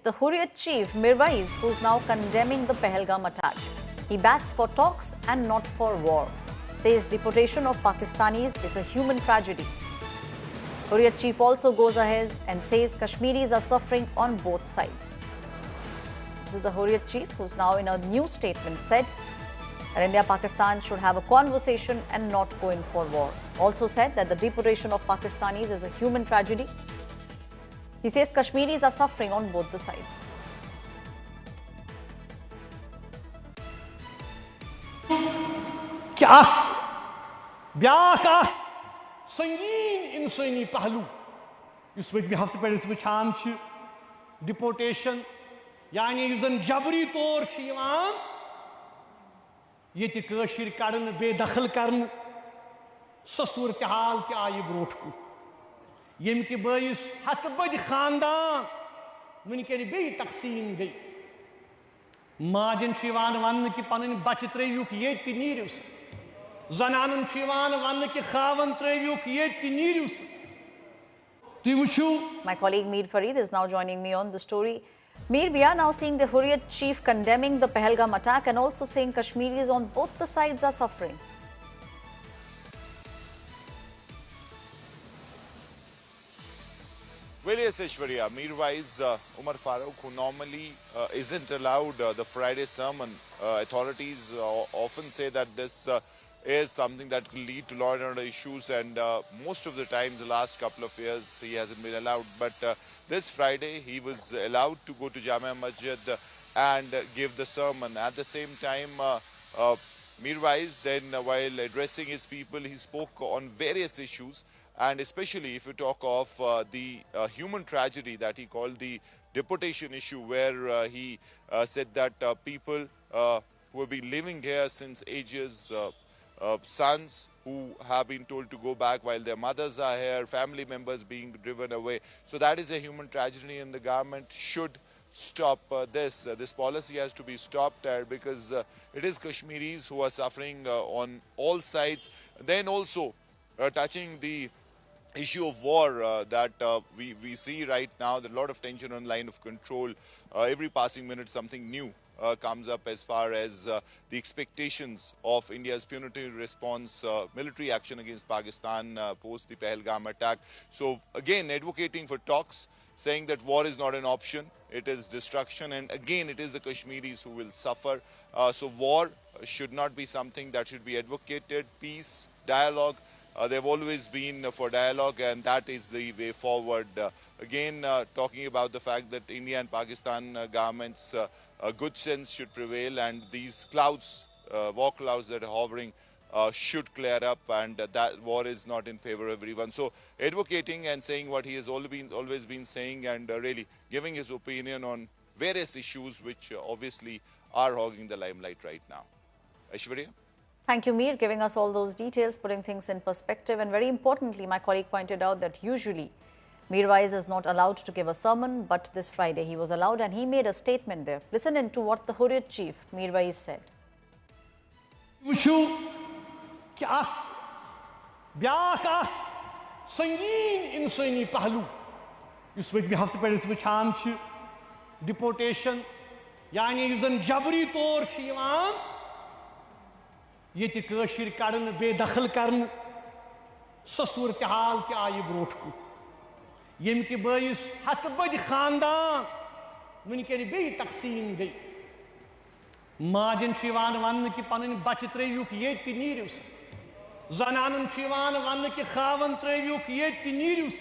the Hurriyat chief Mirwais, who's now condemning the Pahalgam attack. He backs for talks and not for war. Says deportation of Pakistanis is a human tragedy. Hurriyat chief also goes ahead and says Kashmiris are suffering on both sides. This is the Hurriyat chief, who's now in a new statement said that India-Pakistan should have a conversation and not go in for war. Also said that the deportation of Pakistanis is a human tragedy. He says Kashmiris are suffering on both the sides. क्या ब्याह का संगीन इंसानी पहलू इस हफ्ते पे वुचान deportation यानी जबरी तौर ये कड़न बेदखल कर सूरत हाल आई ब्रोट कु यम कि बस हथ बद खानदान वनकन बे तकसीम गई माजन वन कि पन बच त्रुक ये नीरिस जनान वन कि खावन त्रुक ये नीरिस My colleague Mir Farid is now joining me on the story. Mir, we are now seeing the Hurriyat chief condemning the Pahalgam attack and also saying Kashmiris on both the sides are suffering. Well, yes, Aishwarya, Mirwais Umar Farooq, who normally isn't allowed the Friday sermon, authorities often say that this is something that will lead to law and order issues, and most of the time, the last couple of years, he hasn't been allowed. But this Friday, he was allowed to go to Jamia Masjid and give the sermon. At the same time, Mirwais then, while addressing his people, he spoke on various issues. And especially if you talk of the human tragedy that he called the deportation issue, where he said that people who have been living here since ages, sons who have been told to go back while their mothers are here, family members being driven away. So that is a human tragedy, and the government should stop this. This policy has to be stopped because it is Kashmiris who are suffering on all sides. Then also touching the issue of war that we see right now, there's a lot of tension on line of control. Every passing minute something new comes up as far as the expectations of India's punitive response, military action against Pakistan post the Pahalgam attack. So again, advocating for talks, saying that war is not an option, it is destruction, and again it is the Kashmiris who will suffer. So war should not be something that should be advocated. Peace, dialogue, they've always been for dialogue, and that is the way forward. Again, talking about the fact that India and Pakistan governments, good sense should prevail, and these clouds, war clouds that are hovering, should clear up, and that war is not in favor of everyone. So advocating and saying what he has always been saying, and really giving his opinion on various issues which obviously are hogging the limelight right now. Aishwarya? Thank you, Mir, giving us all those details, putting things in perspective. And very importantly, my colleague pointed out that usually Mirwais is not allowed to give a sermon, but this Friday he was allowed, and he made a statement there. Listen into what the Hurriyat chief Mirwais said. Deportation yani jabri tor ये कड़न बेदखल कर सूरत हाल आई brought कु यम कि बस हथ बद खानदान वनकन बे तकसीम गई माजन वन कि पन बच त्रुक ये नीरिस जनान वन कि खावन त्रुक ये नीरिस